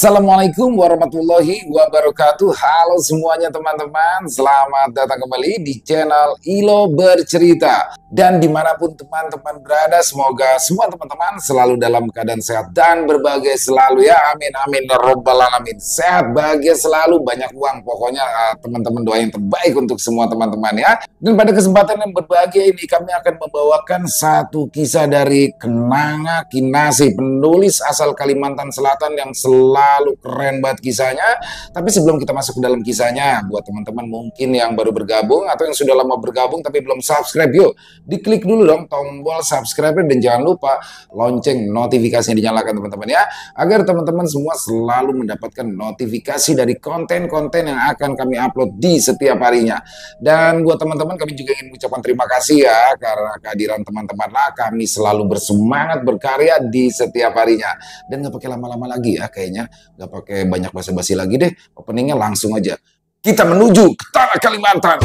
Assalamualaikum warahmatullahi wabarakatuh. Halo semuanya teman-teman, selamat datang kembali di channel Ilo Bercerita. Dan dimanapun teman-teman berada, semoga semua teman-teman selalu dalam keadaan sehat dan berbahagia selalu ya. Amin amin ya robbal alamin. Sehat, bahagia selalu, banyak uang. Pokoknya teman-teman doa yang terbaik untuk semua teman-teman ya. Dan pada kesempatan yang berbahagia ini kami akan membawakan satu kisah dari Kenanga Kinasih, penulis asal Kalimantan Selatan yang selalu keren banget kisahnya. Tapi sebelum kita masuk ke dalam kisahnya, buat teman-teman mungkin yang baru bergabung atau yang sudah lama bergabung tapi belum subscribe, yuk diklik dulu dong tombol subscribe dan jangan lupa lonceng notifikasinya dinyalakan teman-teman ya, agar teman-teman semua selalu mendapatkan notifikasi dari konten-konten yang akan kami upload di setiap harinya. Dan buat teman-teman kami juga ingin mengucapkan terima kasih ya, karena kehadiran teman-teman lah kami selalu bersemangat berkarya di setiap harinya. Dan nggak pakai lama-lama lagi ya, kayaknya nggak pakai banyak basa-basi lagi deh, openingnya langsung aja kita menuju ke tanah Kalimantan.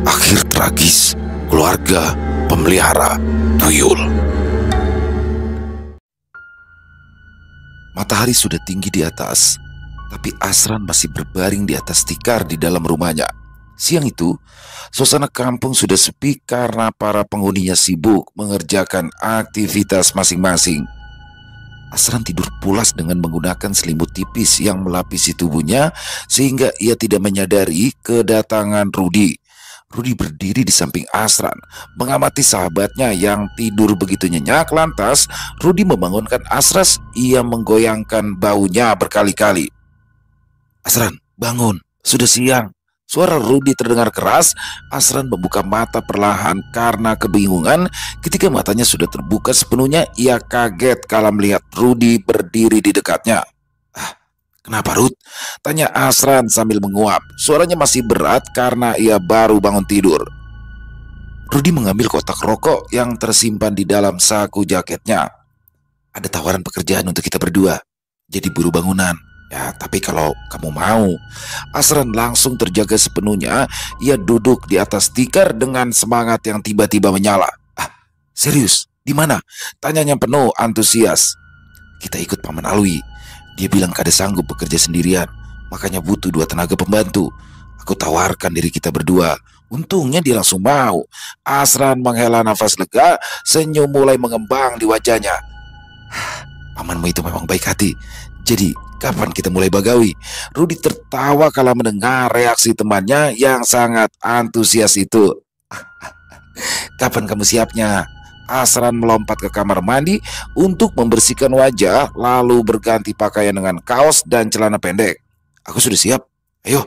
Akhir tragis keluarga pemelihara tuyul. Matahari sudah tinggi di atas, tapi Asran masih berbaring di atas tikar di dalam rumahnya. Siang itu, suasana kampung sudah sepi karena para penghuninya sibuk mengerjakan aktivitas masing-masing. Asran tidur pulas dengan menggunakan selimut tipis yang melapisi tubuhnya sehingga ia tidak menyadari kedatangan Rudi. Rudi berdiri di samping Asran, mengamati sahabatnya yang tidur begitu nyenyak. Lantas, Rudi membangunkan Asran. Ia menggoyangkan baunya berkali-kali. "Asran, bangun, sudah siang." Suara Rudi terdengar keras. Asran membuka mata perlahan karena kebingungan. Ketika matanya sudah terbuka sepenuhnya, ia kaget kala melihat Rudi berdiri di dekatnya. "Kenapa, Rud?" tanya Asran sambil menguap. Suaranya masih berat karena ia baru bangun tidur. Rudi mengambil kotak rokok yang tersimpan di dalam saku jaketnya. "Ada tawaran pekerjaan untuk kita berdua, jadi buruh bangunan. Ya, tapi kalau kamu mau." Asran langsung terjaga sepenuhnya. Ia duduk di atas tikar dengan semangat yang tiba-tiba menyala. "Serius? Di mana?" tanyanya penuh antusias. "Kita ikut Paman Alwi. Dia bilang kada sanggup bekerja sendirian, makanya butuh 2 tenaga pembantu. Aku tawarkan diri kita berdua." Untungnya dia langsung mau. Asran menghela nafas lega, senyum mulai mengembang di wajahnya. "Pamanmu itu memang baik hati. Jadi kapan kita mulai bagawi?" Rudi tertawa kala mendengar reaksi temannya yang sangat antusias itu. "Kapan kamu siapnya?" Asran melompat ke kamar mandi untuk membersihkan wajah, lalu berganti pakaian dengan kaos dan celana pendek. "Aku sudah siap. Ayo."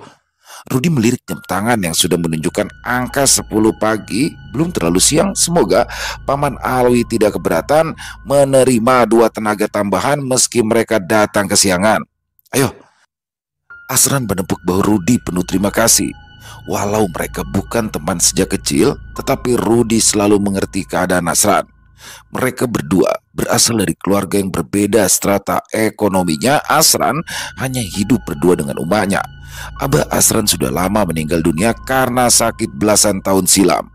Rudi melirik jam tangan yang sudah menunjukkan angka 10 pagi. Belum terlalu siang. Semoga Paman Alwi tidak keberatan menerima 2 tenaga tambahan meski mereka datang kesiangan. "Ayo." Asran menepuk bahu Rudi penuh terima kasih. Walau mereka bukan teman sejak kecil, tetapi Rudi selalu mengerti keadaan Asran. Mereka berdua berasal dari keluarga yang berbeda strata ekonominya. Asran hanya hidup berdua dengan umaknya. Abah Asran sudah lama meninggal dunia karena sakit belasan tahun silam.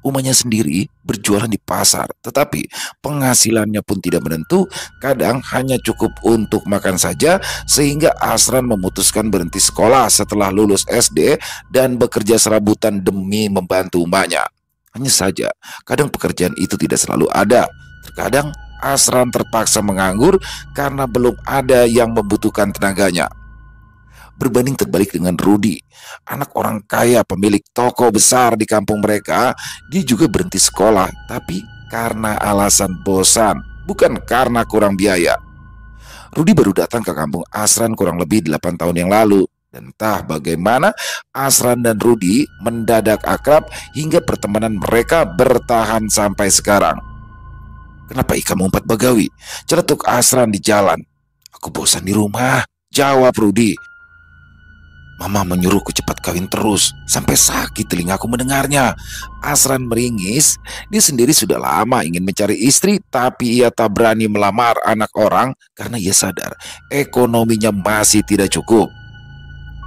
Umahnya sendiri berjualan di pasar, tetapi penghasilannya pun tidak menentu, kadang hanya cukup untuk makan saja, sehingga Asran memutuskan berhenti sekolah setelah lulus SD dan bekerja serabutan demi membantu umahnya. Hanya saja, kadang pekerjaan itu tidak selalu ada. Terkadang Asran terpaksa menganggur karena belum ada yang membutuhkan tenaganya. Berbanding terbalik dengan Rudi, anak orang kaya pemilik toko besar di kampung mereka, dia juga berhenti sekolah, tapi karena alasan bosan, bukan karena kurang biaya. Rudi baru datang ke kampung Asran kurang lebih 8 tahun yang lalu. Dan entah bagaimana Asran dan Rudi mendadak akrab hingga pertemanan mereka bertahan sampai sekarang. "Kenapa kamu umpat bagawi?" celetuk Asran di jalan. "Aku bosan di rumah," jawab Rudi. "Mama menyuruhku cepat kawin terus, sampai sakit telingaku mendengarnya." Asran meringis. Dia sendiri sudah lama ingin mencari istri, tapi ia tak berani melamar anak orang karena ia sadar ekonominya masih tidak cukup.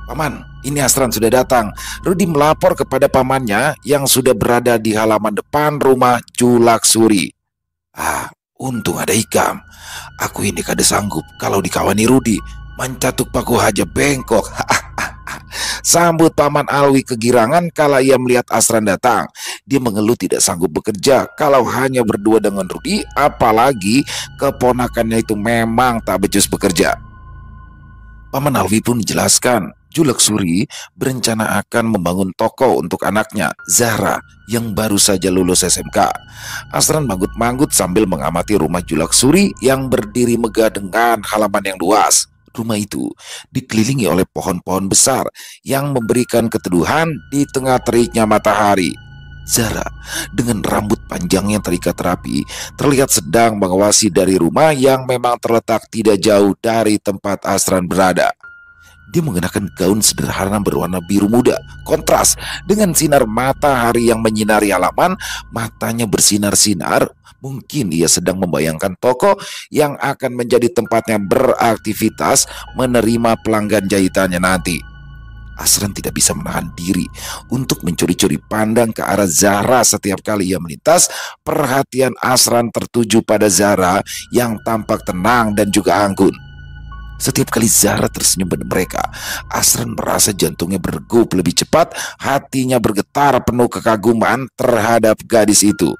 "Paman, ini Asran sudah datang." Rudi melapor kepada pamannya yang sudah berada di halaman depan rumah Julak Suri. Untung ada Ikam. Aku ini kada sanggup kalau dikawani Rudi. Mencatuk paku haja bengkok. Sambut Paman Alwi kegirangan kala ia melihat Asran datang. Dia mengeluh tidak sanggup bekerja kalau hanya berdua dengan Rudi, apalagi keponakannya itu memang tak becus bekerja. Paman Alwi pun menjelaskan, Julek Suri berencana akan membangun toko untuk anaknya, Zahra, yang baru saja lulus SMK. Asran manggut-manggut sambil mengamati rumah Julek Suri yang berdiri megah dengan halaman yang luas. Rumah itu dikelilingi oleh pohon-pohon besar yang memberikan keteduhan di tengah teriknya matahari. Zahra dengan rambut panjang yang terikat rapi terlihat sedang mengawasi dari rumah yang memang terletak tidak jauh dari tempat Asran berada. Dia mengenakan gaun sederhana berwarna biru muda, kontras dengan sinar matahari yang menyinari halaman. Matanya bersinar-sinar. Mungkin ia sedang membayangkan toko yang akan menjadi tempatnya beraktivitas menerima pelanggan jahitannya nanti. Asran tidak bisa menahan diri untuk mencuri-curi pandang ke arah Zahra setiap kali ia melintas. Perhatian Asran tertuju pada Zahra yang tampak tenang dan juga anggun. Setiap kali Zahra tersenyum pada mereka, Asran merasa jantungnya berdegup lebih cepat, hatinya bergetar penuh kekaguman terhadap gadis itu.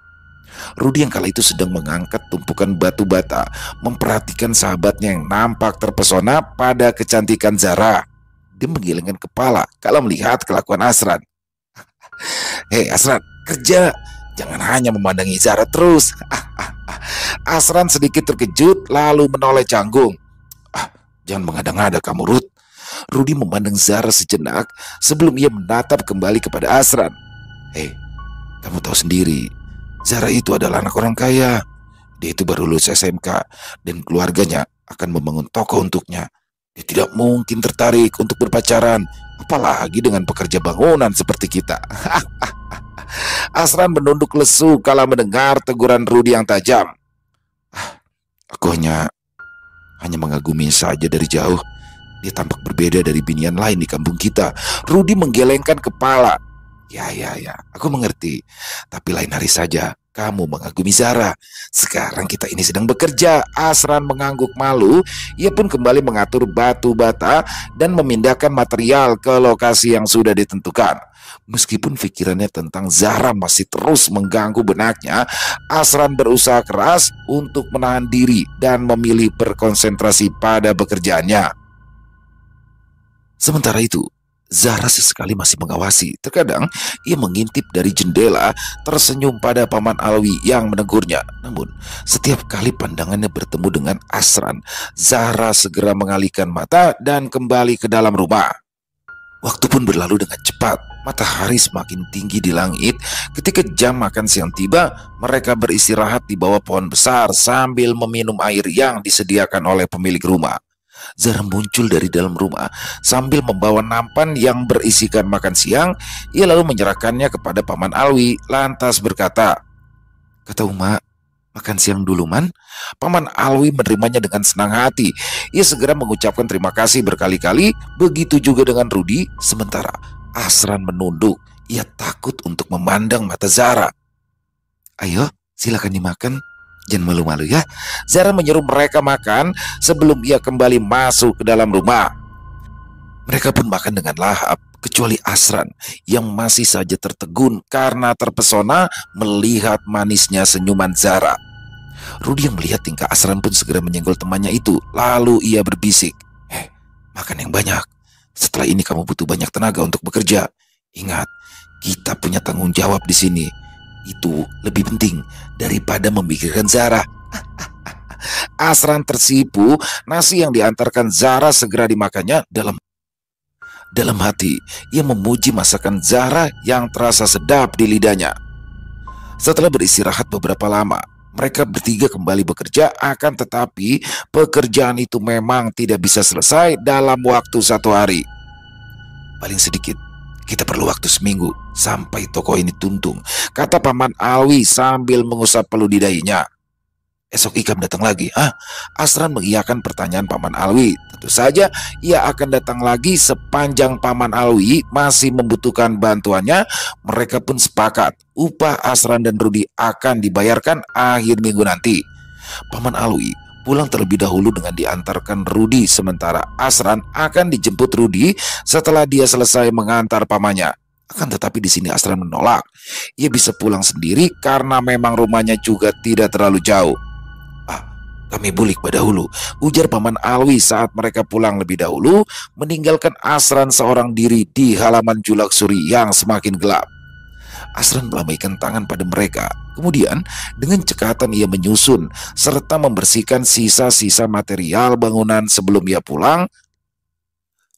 Rudi yang kala itu sedang mengangkat tumpukan batu bata, memperhatikan sahabatnya yang nampak terpesona pada kecantikan Zahra. Dia menggelengkan kepala kalau melihat kelakuan Asran. Hei Asran, kerja, jangan hanya memandangi Zahra terus. Asran sedikit terkejut lalu menoleh canggung. Jangan mengada-ngada kamu, Ruth. Rudi memandang Zahra sejenak sebelum ia menatap kembali kepada Asran. Hei, kamu tahu sendiri, Zahra itu adalah anak orang kaya. Dia itu baru lulus SMK dan keluarganya akan membangun toko untuknya. Dia tidak mungkin tertarik untuk berpacaran, apalagi dengan pekerja bangunan seperti kita. Asran menunduk lesu kala mendengar teguran Rudi yang tajam. Aku hanya mengagumi saja dari jauh. Dia tampak berbeda dari binian lain di kampung kita. Rudi menggelengkan kepala. Ya, aku mengerti. Tapi lain hari saja kamu mengagumi Zahra. Sekarang kita ini sedang bekerja. Asran mengangguk malu. Ia pun kembali mengatur batu bata dan memindahkan material ke lokasi yang sudah ditentukan. Meskipun pikirannya tentang Zahra masih terus mengganggu benaknya, Asran berusaha keras untuk menahan diri dan memilih berkonsentrasi pada pekerjaannya. Sementara itu, Zahra sesekali masih mengawasi. Terkadang ia mengintip dari jendela, tersenyum pada Paman Alwi yang menegurnya. Namun, setiap kali pandangannya bertemu dengan Asran, Zahra segera mengalihkan mata dan kembali ke dalam rumah. Waktu pun berlalu dengan cepat. Matahari semakin tinggi di langit. Ketika jam makan siang tiba, mereka beristirahat di bawah pohon besar sambil meminum air yang disediakan oleh pemilik rumah. Zahra muncul dari dalam rumah sambil membawa nampan yang berisikan makan siang. Ia lalu menyerahkannya kepada Paman Alwi, lantas berkata, "Kata Uma, makan siang dulu, Man." Paman Alwi menerimanya dengan senang hati. Ia segera mengucapkan terima kasih berkali-kali. Begitu juga dengan Rudi. Sementara Asran menunduk. Ia takut untuk memandang mata Zahra. "Ayo, silakan dimakan. Jangan malu-malu ya." Zahra menyuruh mereka makan sebelum ia kembali masuk ke dalam rumah. Mereka pun makan dengan lahap, kecuali Asran yang masih saja tertegun karena terpesona melihat manisnya senyuman Zahra. Rudi yang melihat tingkah Asran pun segera menyenggol temannya itu. Lalu ia berbisik, makan yang banyak. Setelah ini kamu butuh banyak tenaga untuk bekerja. Ingat, kita punya tanggung jawab di sini. Itu lebih penting daripada memikirkan Zahra." Asran tersipu. Nasi yang diantarkan Zahra segera dimakannya. Dalam hati, ia memuji masakan Zahra yang terasa sedap di lidahnya. Setelah beristirahat beberapa lama, mereka bertiga kembali bekerja. Akan tetapi, pekerjaan itu memang tidak bisa selesai dalam waktu 1 hari. Paling sedikit, kita perlu waktu seminggu sampai toko ini tuntung, kata Paman Alwi sambil mengusap peluh di dahinya. Esok Ikam datang lagi. Asran mengiyakan pertanyaan Paman Alwi. Tentu saja ia akan datang lagi sepanjang Paman Alwi masih membutuhkan bantuannya. Mereka pun sepakat upah Asran dan Rudi akan dibayarkan akhir minggu nanti. Paman Alwi pulang terlebih dahulu dengan diantarkan Rudi, sementara Asran akan dijemput Rudi setelah dia selesai mengantar pamannya. Akan tetapi di sini Asran menolak. Ia bisa pulang sendiri karena memang rumahnya juga tidak terlalu jauh. Kami bulik pada dahulu, ujar Paman Alwi saat mereka pulang lebih dahulu, meninggalkan Asran seorang diri di halaman Julak Suri yang semakin gelap. Asran melambaikan tangan pada mereka. Kemudian dengan cekatan ia menyusun serta membersihkan sisa-sisa material bangunan sebelum ia pulang.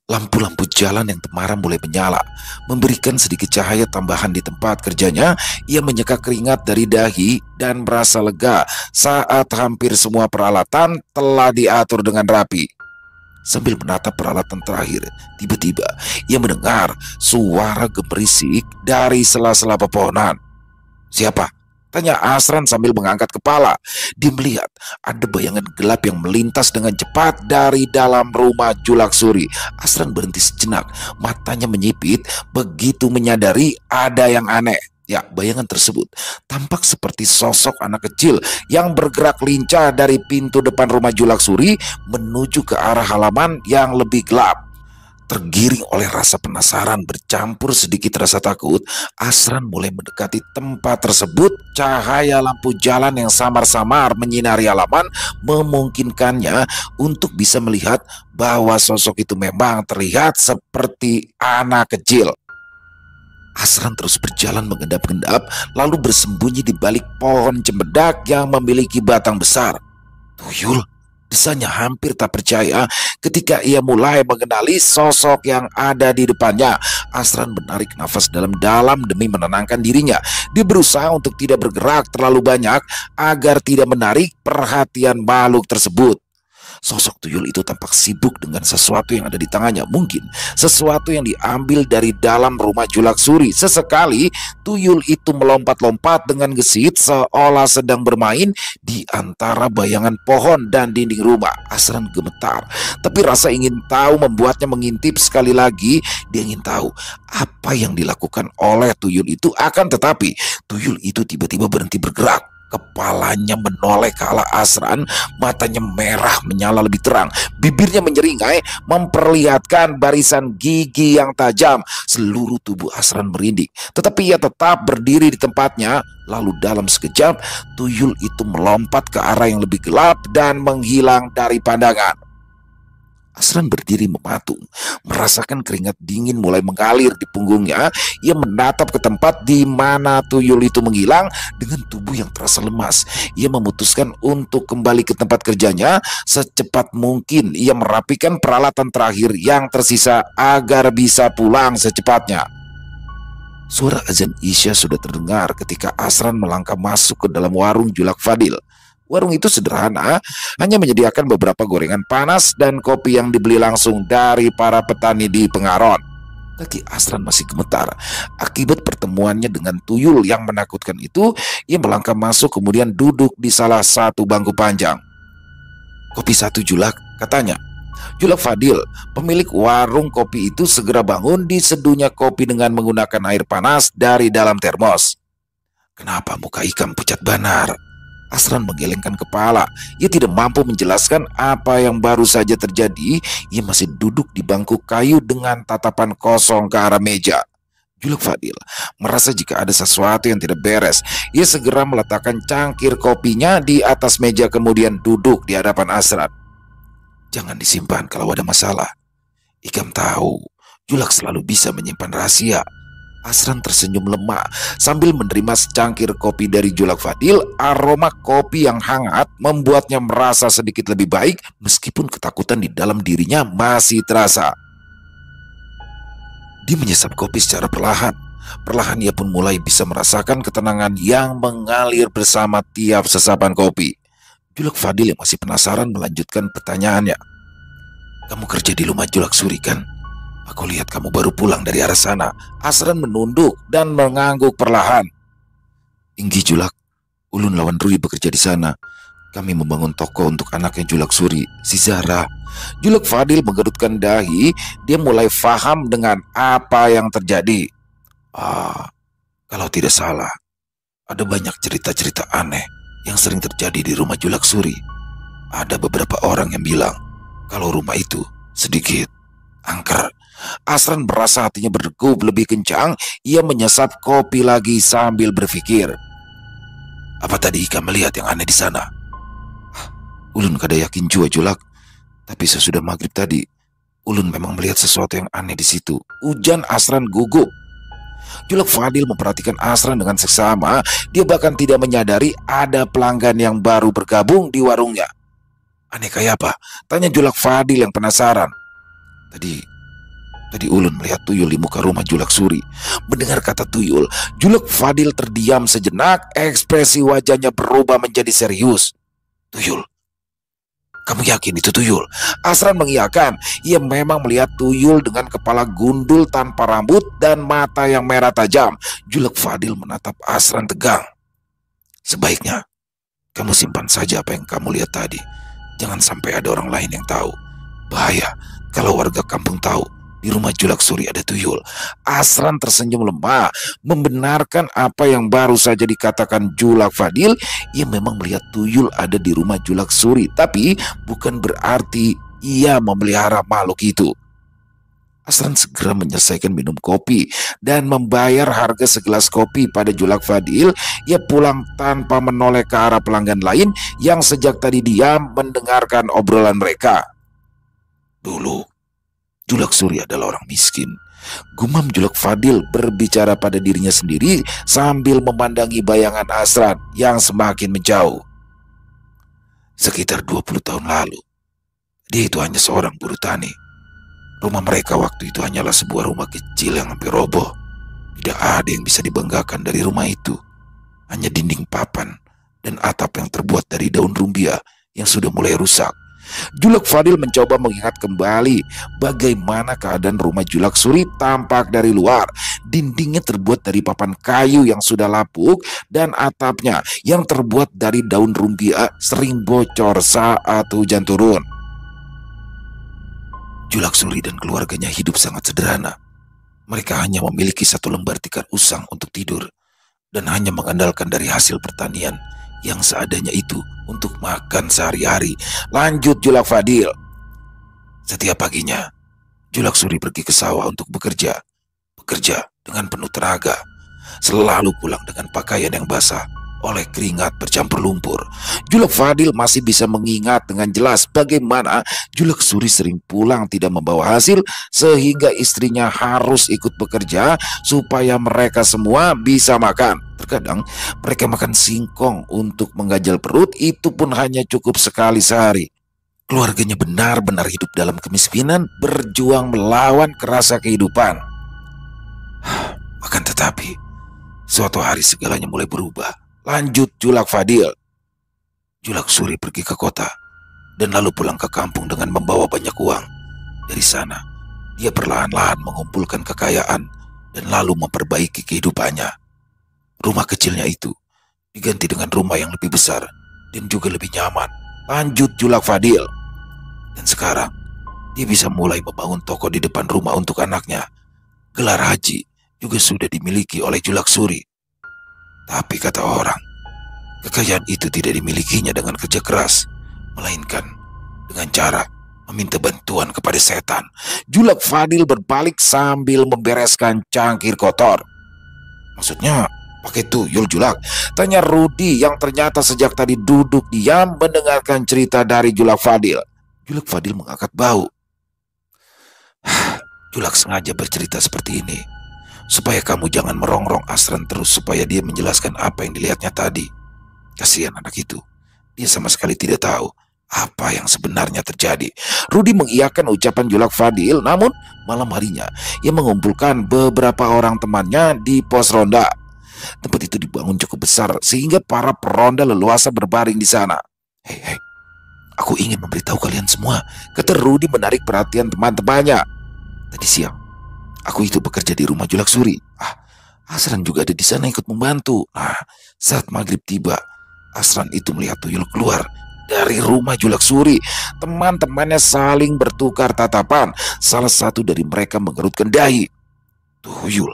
Lampu-lampu jalan yang temaram mulai menyala, memberikan sedikit cahaya tambahan di tempat kerjanya. Ia menyeka keringat dari dahi dan merasa lega saat hampir semua peralatan telah diatur dengan rapi. Sambil menatap peralatan terakhir, tiba-tiba ia mendengar suara gemerisik dari sela-sela pepohonan. "Siapa?" tanya Asran sambil mengangkat kepala. Dia melihat ada bayangan gelap yang melintas dengan cepat dari dalam rumah Julak Suri. Asran berhenti sejenak, matanya menyipit begitu menyadari ada yang aneh. Ya, bayangan tersebut tampak seperti sosok anak kecil yang bergerak lincah dari pintu depan rumah Julak Suri menuju ke arah halaman yang lebih gelap. Tergiring oleh rasa penasaran bercampur sedikit rasa takut, Asran mulai mendekati tempat tersebut. Cahaya lampu jalan yang samar-samar menyinari halaman memungkinkannya untuk bisa melihat bahwa sosok itu memang terlihat seperti anak kecil. Asran terus berjalan mengendap-endap, lalu bersembunyi di balik pohon cempedak yang memiliki batang besar. "Tuyul!" desanya hampir tak percaya ketika ia mulai mengenali sosok yang ada di depannya. Asran menarik nafas dalam-dalam demi menenangkan dirinya. Dia berusaha untuk tidak bergerak terlalu banyak agar tidak menarik perhatian makhluk tersebut. Sosok tuyul itu tampak sibuk dengan sesuatu yang ada di tangannya. Mungkin sesuatu yang diambil dari dalam rumah Julak Suri. Sesekali tuyul itu melompat-lompat dengan gesit seolah sedang bermain di antara bayangan pohon dan dinding rumah. Asran gemetar, tapi rasa ingin tahu membuatnya mengintip sekali lagi. Dia ingin tahu apa yang dilakukan oleh tuyul itu. Akan tetapi tuyul itu tiba-tiba berhenti bergerak. Kepalanya menoleh ke arah Asran, matanya merah menyala lebih terang, bibirnya menyeringai memperlihatkan barisan gigi yang tajam. Seluruh tubuh Asran merinding, tetapi ia tetap berdiri di tempatnya. Lalu dalam sekejap, tuyul itu melompat ke arah yang lebih gelap dan menghilang dari pandangan. Asran berdiri mematung, merasakan keringat dingin mulai mengalir di punggungnya. Ia menatap ke tempat di mana tuyul itu menghilang dengan tubuh yang terasa lemas. Ia memutuskan untuk kembali ke tempat kerjanya secepat mungkin. Ia merapikan peralatan terakhir yang tersisa agar bisa pulang secepatnya. Suara azan Isya sudah terdengar ketika Asran melangkah masuk ke dalam warung Julak Fadil. Warung itu sederhana, hanya menyediakan beberapa gorengan panas dan kopi yang dibeli langsung dari para petani di Pengaron. Kaki Asran masih gemetar akibat pertemuannya dengan tuyul yang menakutkan itu. Ia melangkah masuk kemudian duduk di salah satu bangku panjang. "Kopi satu, Julak," katanya. Julak Fadil, pemilik warung kopi itu, segera bangun diseduhnya kopi dengan menggunakan air panas dari dalam termos. "Kenapa muka Ikam pucat banar?" Asran menggelengkan kepala. Ia tidak mampu menjelaskan apa yang baru saja terjadi. Ia masih duduk di bangku kayu dengan tatapan kosong ke arah meja. Julak Fadil merasa jika ada sesuatu yang tidak beres. Ia segera meletakkan cangkir kopinya di atas meja kemudian duduk di hadapan Asran. "Jangan disimpan kalau ada masalah. Ikam tahu, Julak selalu bisa menyimpan rahasia." Asran tersenyum lemah sambil menerima secangkir kopi dari Julak Fadil. Aroma kopi yang hangat membuatnya merasa sedikit lebih baik meskipun ketakutan di dalam dirinya masih terasa. Dia menyesap kopi secara perlahan. Perlahan ia pun mulai bisa merasakan ketenangan yang mengalir bersama tiap sesapan kopi. Julak Fadil yang masih penasaran melanjutkan pertanyaannya. "Kamu kerja di rumah Julak Suri kan? Aku lihat kamu baru pulang dari arah sana." Asran menunduk dan mengangguk perlahan. "Inggi Julak, Ulun lawan Rui bekerja di sana. Kami membangun toko untuk anaknya Julak Suri, si Zahra." Julak Fadil menggerutkan dahi. Dia mulai faham dengan apa yang terjadi. Kalau tidak salah, ada banyak cerita-cerita aneh yang sering terjadi di rumah Julak Suri. Ada beberapa orang yang bilang kalau rumah itu sedikit angker. Asran merasa hatinya berdegup lebih kencang. Ia menyesap kopi lagi sambil berpikir, apa tadi Ika melihat yang aneh di sana? Ulun kada yakin jua Julak, tapi sesudah maghrib tadi ulun memang melihat sesuatu yang aneh di situ. Ujan Asran gugup. Julak Fadil memperhatikan Asran dengan seksama. Dia bahkan tidak menyadari ada pelanggan yang baru bergabung di warungnya. Aneh kayak apa? Tanya Julak Fadil yang penasaran. Tadi ulun melihat tuyul di muka rumah Julak Suri. Mendengar kata tuyul, Julak Fadil terdiam sejenak. Ekspresi wajahnya berubah menjadi serius. Tuyul? Kamu yakin itu tuyul? Asran mengiyakan. Ia memang melihat tuyul dengan kepala gundul tanpa rambut dan mata yang merah tajam. Julak Fadil menatap Asran tegang. Sebaiknya kamu simpan saja apa yang kamu lihat tadi. Jangan sampai ada orang lain yang tahu. Bahaya kalau warga kampung tahu di rumah Julak Suri ada tuyul. Asran tersenyum lemah, membenarkan apa yang baru saja dikatakan Julak Fadil. Ia memang melihat tuyul ada di rumah Julak Suri, tapi bukan berarti ia memelihara makhluk itu. Asran segera menyelesaikan minum kopi dan membayar harga segelas kopi pada Julak Fadil. Ia pulang tanpa menoleh ke arah pelanggan lain yang sejak tadi diam mendengarkan obrolan mereka. Dulu Julak Suri adalah orang miskin. Gumam Julak Fadil berbicara pada dirinya sendiri sambil memandangi bayangan Asran yang semakin menjauh. Sekitar 20 tahun lalu, dia itu hanya seorang buruh tani. Rumah mereka waktu itu hanyalah sebuah rumah kecil yang hampir roboh. Tidak ada yang bisa dibanggakan dari rumah itu. Hanya dinding papan dan atap yang terbuat dari daun rumbia yang sudah mulai rusak. Julak Fadil mencoba mengingat kembali bagaimana keadaan rumah Julak Suri tampak dari luar. Dindingnya terbuat dari papan kayu yang sudah lapuk dan atapnya yang terbuat dari daun rumbia sering bocor saat hujan turun. Julak Suri dan keluarganya hidup sangat sederhana. Mereka hanya memiliki satu lembar tikar usang untuk tidur dan hanya mengandalkan dari hasil pertanian yang seadanya itu untuk makan sehari-hari. Lanjut Julak Fadil. Setiap paginya Julak Suri pergi ke sawah untuk bekerja dengan penuh tenaga. Selalu pulang dengan pakaian yang basah oleh keringat bercampur lumpur. Julak Fadil masih bisa mengingat dengan jelas bagaimana Julak Suri sering pulang tidak membawa hasil, sehingga istrinya harus ikut bekerja supaya mereka semua bisa makan. Terkadang mereka makan singkong untuk mengganjal perut, itu pun hanya cukup sekali sehari. Keluarganya benar-benar hidup dalam kemiskinan, berjuang melawan kerasa kehidupan. Akan tetapi, suatu hari segalanya mulai berubah. Lanjut Julak Fadil. Julak Suri pergi ke kota dan lalu pulang ke kampung dengan membawa banyak uang. Dari sana, dia perlahan-lahan mengumpulkan kekayaan dan lalu memperbaiki kehidupannya. Rumah kecilnya itu diganti dengan rumah yang lebih besar dan juga lebih nyaman. Lanjut Julak Fadil. Dan sekarang, dia bisa mulai membangun toko di depan rumah untuk anaknya. Gelar haji juga sudah dimiliki oleh Julak Suri. Tapi kata orang, kekayaan itu tidak dimilikinya dengan kerja keras, melainkan dengan cara meminta bantuan kepada setan. Julak Fadil berbalik sambil membereskan cangkir kotor. Maksudnya pakai tuyul Julak? Tanya Rudi yang ternyata sejak tadi duduk diam mendengarkan cerita dari Julak Fadil. Julak Fadil mengangkat bau. Julak sengaja bercerita seperti ini supaya kamu jangan merongrong Asran terus, supaya dia menjelaskan apa yang dilihatnya tadi. Kasihan anak itu, dia sama sekali tidak tahu apa yang sebenarnya terjadi. Rudi mengiyakan ucapan Julak Fadil, namun malam harinya ia mengumpulkan beberapa orang temannya di pos ronda. Tempat itu dibangun cukup besar sehingga para peronda leluasa berbaring di sana. Hei, aku ingin memberitahu kalian semua, kata Rudi menarik perhatian teman-temannya. Tadi siang aku itu bekerja di rumah Julak Suri. Asran juga ada di sana ikut membantu. Saat maghrib tiba, Asran itu melihat tuyul keluar dari rumah Julak Suri. Teman-temannya saling bertukar tatapan. Salah satu dari mereka mengerutkan dahi. Tuyul?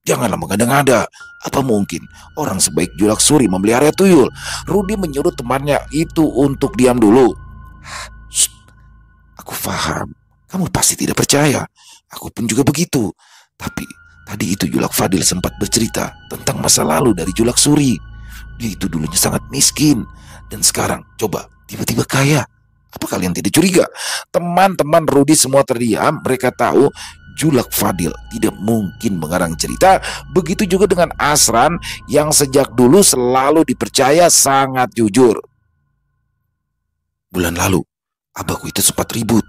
Janganlah mengada-ngada. Apa mungkin orang sebaik Julak Suri memelihara tuyul? Rudi menyuruh temannya itu untuk diam dulu. Shh, aku paham. Kamu pasti tidak percaya. Aku pun juga begitu. Tapi tadi itu Julak Fadil sempat bercerita tentang masa lalu dari Julak Suri. Dia itu dulunya sangat miskin. Dan sekarang coba tiba-tiba kaya. Apa kalian tidak curiga? Teman-teman Rudi semua terdiam. Mereka tahu Julak Fadil tidak mungkin mengarang cerita. Begitu juga dengan Asran yang sejak dulu selalu dipercaya sangat jujur. Bulan lalu, abahku itu sempat ribut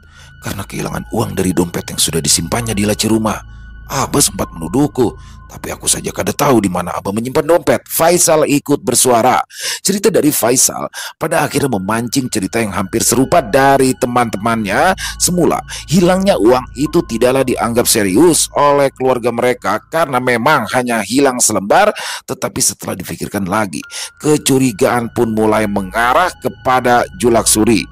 karena kehilangan uang dari dompet yang sudah disimpannya di laci rumah. Abah sempat menuduhku, tapi aku saja kada tahu di mana Abah menyimpan dompet. Faisal ikut bersuara. Cerita dari Faisal pada akhirnya memancing cerita yang hampir serupa dari teman-temannya. Semula, hilangnya uang itu tidaklah dianggap serius oleh keluarga mereka karena memang hanya hilang selembar. Tetapi setelah difikirkan lagi, kecurigaan pun mulai mengarah kepada Julak Suri.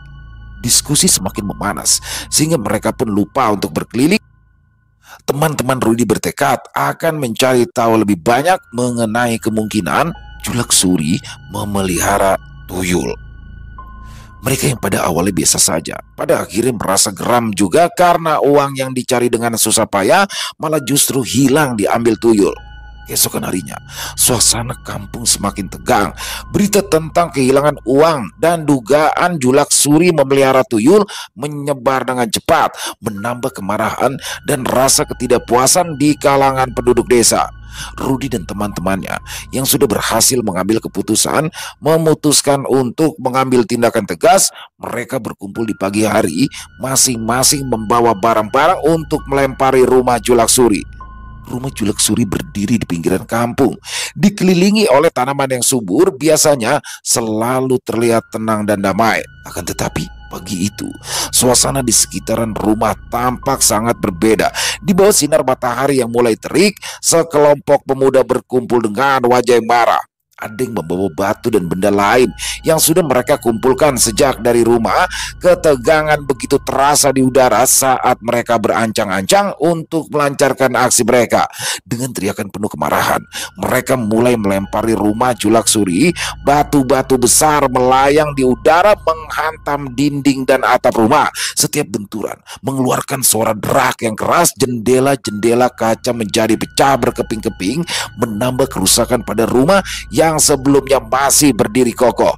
Diskusi semakin memanas sehingga mereka pun lupa untuk berkeliling. Teman-teman Rudi bertekad akan mencari tahu lebih banyak mengenai kemungkinan Julak Suri memelihara tuyul. Mereka yang pada awalnya biasa saja, pada akhirnya merasa geram juga karena uang yang dicari dengan susah payah malah justru hilang diambil tuyul. Keesokan harinya, suasana kampung semakin tegang. Berita tentang kehilangan uang dan dugaan Julak Suri memelihara tuyul menyebar dengan cepat, menambah kemarahan dan rasa ketidakpuasan di kalangan penduduk desa. Rudi dan teman-temannya yang sudah berhasil mengambil keputusan memutuskan untuk mengambil tindakan tegas. Mereka berkumpul di pagi hari, masing-masing membawa barang-barang untuk melempari rumah Julak Suri. Rumah Julak Suri berdiri di pinggiran kampung, dikelilingi oleh tanaman yang subur, biasanya selalu terlihat tenang dan damai. Akan tetapi pagi itu, suasana di sekitaran rumah tampak sangat berbeda. Di bawah sinar matahari yang mulai terik, sekelompok pemuda berkumpul dengan wajah yang marah. Ada yang membawa batu dan benda lain yang sudah mereka kumpulkan sejak dari rumah. Ketegangan begitu terasa di udara saat mereka berancang-ancang untuk melancarkan aksi mereka. Dengan teriakan penuh kemarahan, mereka mulai melempari rumah Julak Suri. Batu-batu besar melayang di udara menghantam dinding dan atap rumah. Setiap benturan mengeluarkan suara derak yang keras. Jendela-jendela kaca menjadi pecah berkeping-keping, menambah kerusakan pada rumah yang sebelumnya masih berdiri kokoh.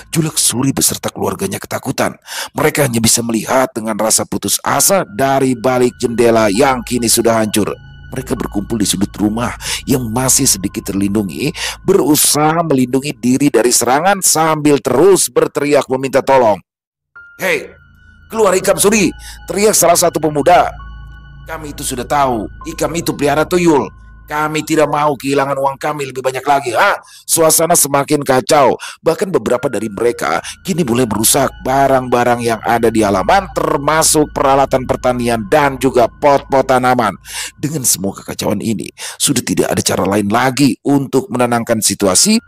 Julak Suri beserta keluarganya ketakutan. Mereka hanya bisa melihat dengan rasa putus asa dari balik jendela yang kini sudah hancur. Mereka berkumpul di sudut rumah yang masih sedikit terlindungi, berusaha melindungi diri dari serangan sambil terus berteriak meminta tolong. "Hei, keluar Ikam Suri!" teriak salah satu pemuda. "Kami itu sudah tahu, Ikam itu pelihara tuyul. Kami tidak mau kehilangan uang kami lebih banyak lagi." Suasana semakin kacau. Bahkan beberapa dari mereka kini mulai merusak barang-barang yang ada di halaman, termasuk peralatan pertanian dan juga pot-pot tanaman. Dengan semua kekacauan ini, sudah tidak ada cara lain lagi untuk menenangkan situasi.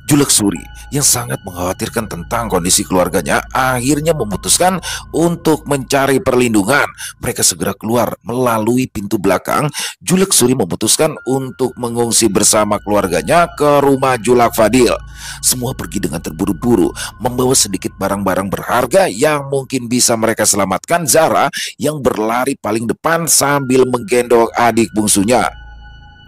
Julak Suri yang sangat mengkhawatirkan tentang kondisi keluarganya akhirnya memutuskan untuk mencari perlindungan. Mereka segera keluar melalui pintu belakang. Julak Suri memutuskan untuk mengungsi bersama keluarganya ke rumah Julak Fadil. Semua pergi dengan terburu-buru, membawa sedikit barang-barang berharga yang mungkin bisa mereka selamatkan. Zara yang berlari paling depan sambil menggendong adik bungsunya.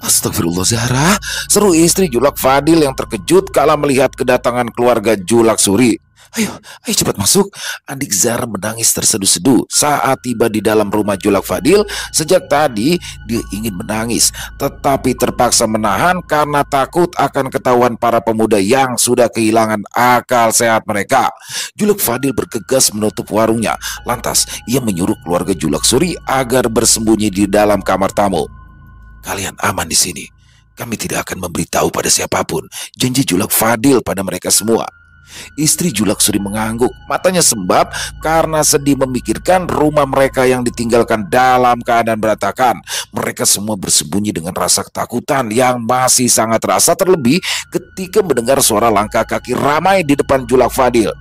"Astagfirullah Zahra," seru istri Julak Fadil yang terkejut kala melihat kedatangan keluarga Julak Suri. Ayo cepat masuk." Adik Zahra menangis terseduh-seduh saat tiba di dalam rumah Julak Fadil. Sejak tadi dia ingin menangis, tetapi terpaksa menahan karena takut akan ketahuan para pemuda yang sudah kehilangan akal sehat mereka. Julak Fadil bergegas menutup warungnya. Lantas ia menyuruh keluarga Julak Suri agar bersembunyi di dalam kamar tamu. "Kalian aman di sini. Kami tidak akan memberitahu pada siapapun," janji Julak Fadil pada mereka semua. Istri Julak Suri mengangguk, matanya sembab karena sedih memikirkan rumah mereka yang ditinggalkan dalam keadaan berantakan. Mereka semua bersembunyi dengan rasa ketakutan yang masih sangat terasa, terlebih ketika mendengar suara langkah kaki ramai di depan Julak Fadil.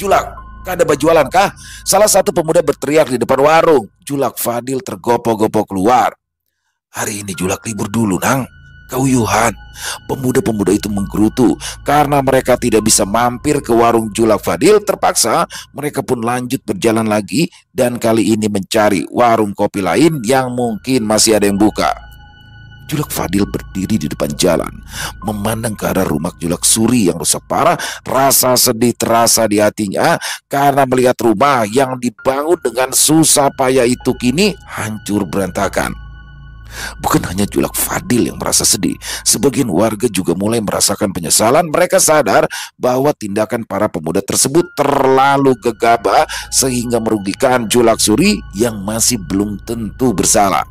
"Julak, ada berjualan kah?" salah satu pemuda berteriak di depan warung. Julak Fadil tergopoh-gopoh keluar. Hari ini Julak libur dulu, Nang. Kauyuhan. Pemuda-pemuda itu menggerutu karena mereka tidak bisa mampir ke warung Julak Fadil. Terpaksa mereka pun lanjut berjalan lagi dan kali ini mencari warung kopi lain yang mungkin masih ada yang buka. Julak Fadil berdiri di depan jalan, memandang ke arah rumah Julak Suri yang rusak parah. Rasa sedih terasa di hatinya karena melihat rumah yang dibangun dengan susah payah itu kini hancur berantakan. Bukan hanya Julak Fadil yang merasa sedih, sebagian warga juga mulai merasakan penyesalan. Mereka sadar bahwa tindakan para pemuda tersebut terlalu gegabah sehingga merugikan Julak Suri yang masih belum tentu bersalah.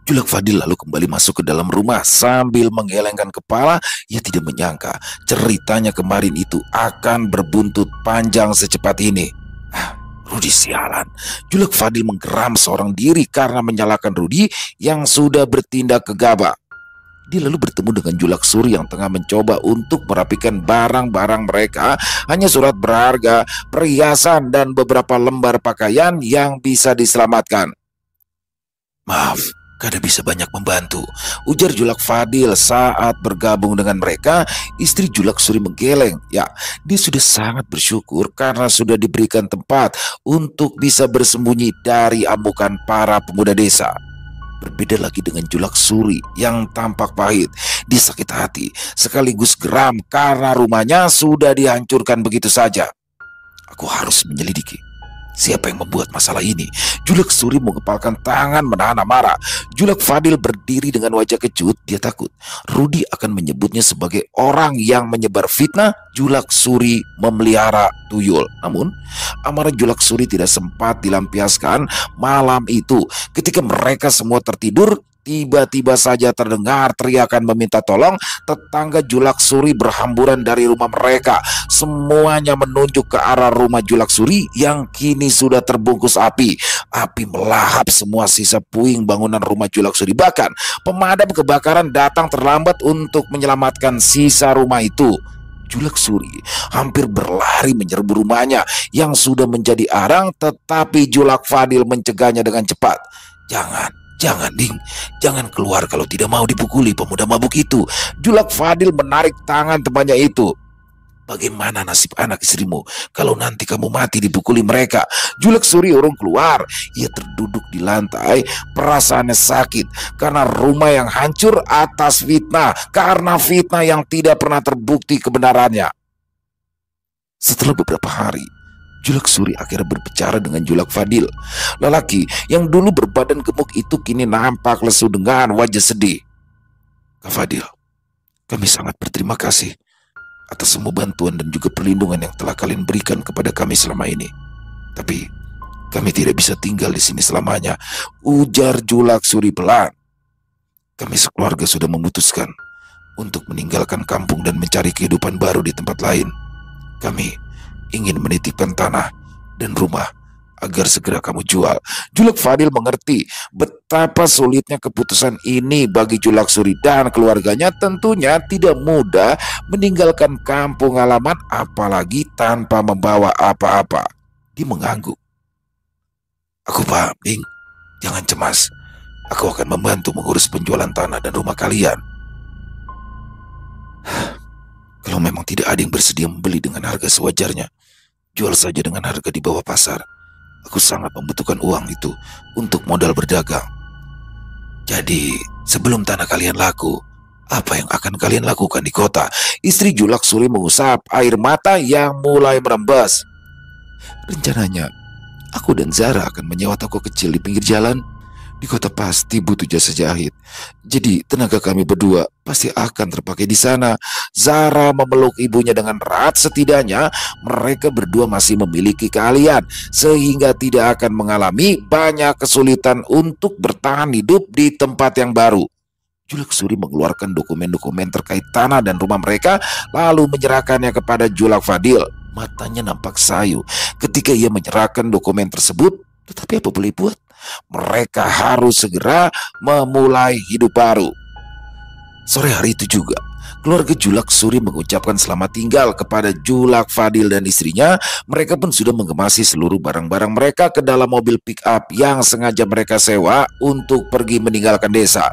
Julak Fadil lalu kembali masuk ke dalam rumah sambil menggelengkan kepala. Ia tidak menyangka ceritanya kemarin itu akan berbuntut panjang secepat ini. Rudi sialan. Julak Fadil menggeram seorang diri karena menyalahkan Rudi yang sudah bertindak gegabah. Dia lalu bertemu dengan Julak Suri yang tengah mencoba untuk merapikan barang-barang mereka. Hanya surat berharga, perhiasan, dan beberapa lembar pakaian yang bisa diselamatkan. "Maaf, kada bisa banyak membantu," ujar Julak Fadil saat bergabung dengan mereka. Istri Julak Suri menggeleng. Ya, dia sudah sangat bersyukur karena sudah diberikan tempat untuk bisa bersembunyi dari amukan para pemuda desa. Berbeda lagi dengan Julak Suri yang tampak pahit. Dia sakit hati sekaligus geram karena rumahnya sudah dihancurkan begitu saja. "Aku harus menyelidiki. Siapa yang membuat masalah ini?" Julak Suri mengepalkan tangan menahan amarah. Julak Fadil berdiri dengan wajah kecut. Dia takut Rudi akan menyebutnya sebagai orang yang menyebar fitnah Julak Suri memelihara tuyul. Namun amarah Julak Suri tidak sempat dilampiaskan malam itu. Ketika mereka semua tertidur, tiba-tiba saja terdengar teriakan meminta tolong. Tetangga Julak Suri berhamburan dari rumah mereka. Semuanya menunjuk ke arah rumah Julak Suri yang kini sudah terbungkus api. Api melahap semua sisa puing bangunan rumah Julak Suri. Bahkan pemadam kebakaran datang terlambat untuk menyelamatkan sisa rumah itu. Julak Suri hampir berlari menyerbu rumahnya yang sudah menjadi arang, tetapi Julak Fadil mencegahnya dengan cepat. Jangan, Ding. Jangan keluar kalau tidak mau dipukuli pemuda mabuk itu." Julak Fadil menarik tangan temannya itu. "Bagaimana nasib anak istrimu kalau nanti kamu mati dipukuli mereka?" Julak Suri urung keluar. Ia terduduk di lantai. Perasaannya sakit karena rumah yang hancur atas fitnah. Karena fitnah yang tidak pernah terbukti kebenarannya. Setelah beberapa hari, Julak Suri akhirnya berbicara dengan Julak Fadil. Lelaki yang dulu berbadan gemuk itu kini nampak lesu dengan wajah sedih. "Kak Fadil, kami sangat berterima kasih atas semua bantuan dan juga perlindungan yang telah kalian berikan kepada kami selama ini. Tapi kami tidak bisa tinggal di sini selamanya," ujar Julak Suri pelan. "Kami sekeluarga sudah memutuskan untuk meninggalkan kampung dan mencari kehidupan baru di tempat lain. Kami ingin menitipkan tanah dan rumah agar segera kamu jual." Julak Fadil mengerti betapa sulitnya keputusan ini bagi Julak Suri dan keluarganya. Tentunya tidak mudah meninggalkan kampung halaman, apalagi tanpa membawa apa-apa. Dia mengangguk. "Aku paham, Ding. Jangan cemas. Aku akan membantu mengurus penjualan tanah dan rumah kalian. Kalau memang tidak ada yang bersedia membeli dengan harga sewajarnya, jual saja dengan harga di bawah pasar. Aku sangat membutuhkan uang itu untuk modal berdagang. Jadi, sebelum tanah kalian laku, apa yang akan kalian lakukan di kota?" Istri Julak Suri mengusap air mata yang mulai merembes. "Rencananya, aku dan Zara akan menyewa toko kecil di pinggir jalan. Di kota pasti butuh jasa jahit. Jadi tenaga kami berdua pasti akan terpakai di sana." Zara memeluk ibunya dengan erat. Setidaknya mereka berdua masih memiliki keahlian sehingga tidak akan mengalami banyak kesulitan untuk bertahan hidup di tempat yang baru. Julak Suri mengeluarkan dokumen-dokumen terkait tanah dan rumah mereka lalu menyerahkannya kepada Julak Fadil. Matanya nampak sayu ketika ia menyerahkan dokumen tersebut. Tetapi apa boleh buat? Mereka harus segera memulai hidup baru. Sore hari itu juga, Keluarga Julak Suri mengucapkan selamat tinggal kepada Julak Fadil dan istrinya. Mereka pun sudah mengemasi seluruh barang-barang mereka ke dalam mobil pick-up yang sengaja mereka sewa untuk pergi meninggalkan desa.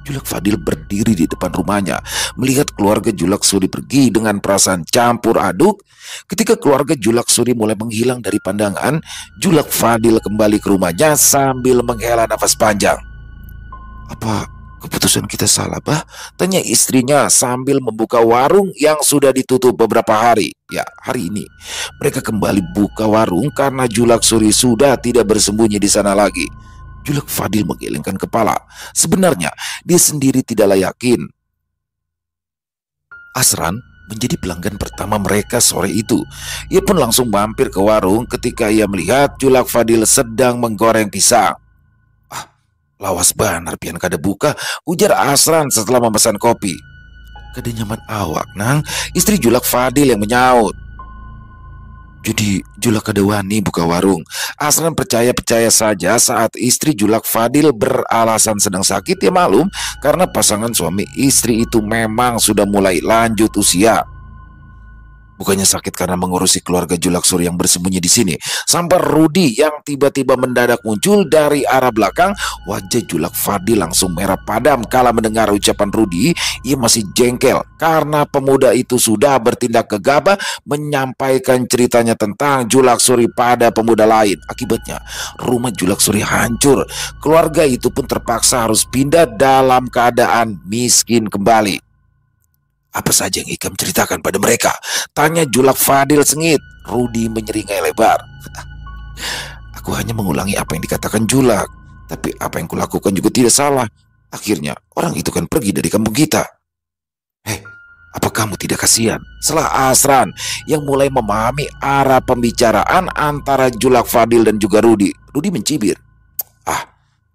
Julak Fadil berdiri di depan rumahnya, melihat keluarga Julak Suri pergi dengan perasaan campur aduk. Ketika keluarga Julak Suri mulai menghilang dari pandangan, Julak Fadil kembali ke rumahnya sambil menghela nafas panjang. "Apa keputusan kita salah, Bah?" tanya istrinya sambil membuka warung yang sudah ditutup beberapa hari. Ya, hari ini mereka kembali buka warung karena Julak Suri sudah tidak bersembunyi di sana lagi. Julak Fadil menggelengkan kepala. Sebenarnya dia sendiri tidaklah yakin. Asran menjadi pelanggan pertama mereka sore itu. Ia pun langsung mampir ke warung ketika ia melihat Julak Fadil sedang menggoreng pisang. "Ah, lawas banar pian kada buka," ujar Asran setelah memesan kopi. "Kada nyaman awak, Nang," istri Julak Fadil yang menyaut. "Jadi Julak kada wani buka warung." Asran percaya-percaya saja saat istri Julak Fadil beralasan sedang sakit. Ya malum, karena pasangan suami istri itu memang sudah mulai lanjut usia. Bukannya sakit karena mengurusi keluarga Julak Suri yang bersembunyi di sini. Sampai Rudi yang tiba-tiba mendadak muncul dari arah belakang. Wajah Julak Fadil langsung merah padam kala mendengar ucapan Rudi. Ia masih jengkel karena pemuda itu sudah bertindak gegabah menyampaikan ceritanya tentang Julak Suri pada pemuda lain. Akibatnya rumah Julak Suri hancur. Keluarga itu pun terpaksa harus pindah dalam keadaan miskin kembali. "Apa saja yang Ikam ceritakan pada mereka?" tanya Julak Fadil sengit. Rudi menyeringai lebar. "Aku hanya mengulangi apa yang dikatakan Julak. Tapi apa yang kulakukan juga tidak salah. Akhirnya orang itu kan pergi dari kampung kita." Apa kamu tidak kasihan?" selah Asran yang mulai memahami arah pembicaraan antara Julak Fadil dan juga Rudi. Rudi mencibir.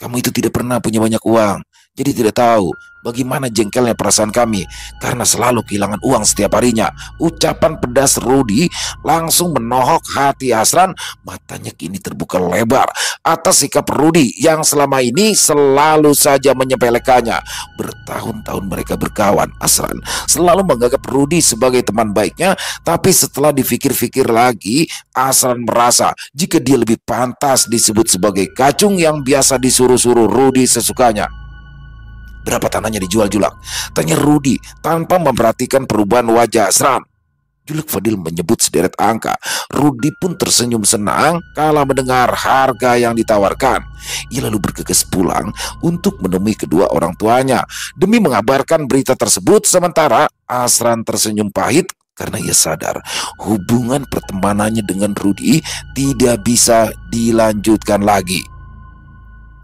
"Kamu itu tidak pernah punya banyak uang, jadi tidak tahu bagaimana jengkelnya perasaan kami karena selalu kehilangan uang setiap harinya." Ucapan pedas Rudi langsung menohok hati Asran. Matanya kini terbuka lebar atas sikap Rudi yang selama ini selalu saja menyepelekannya. Bertahun-tahun mereka berkawan. Asran selalu menganggap Rudi sebagai teman baiknya, tapi setelah dipikir-pikir lagi, Asran merasa jika dia lebih pantas disebut sebagai kacung yang biasa disuruh-suruh Rudi sesukanya. "Berapa tanahnya dijual, Julak?" tanya Rudi tanpa memperhatikan perubahan wajah Asran. Julak Fadil menyebut sederet angka. Rudi pun tersenyum senang kala mendengar harga yang ditawarkan. Ia lalu bergegas pulang untuk menemui kedua orang tuanya demi mengabarkan berita tersebut. Sementara Asran tersenyum pahit karena ia sadar hubungan pertemanannya dengan Rudi tidak bisa dilanjutkan lagi.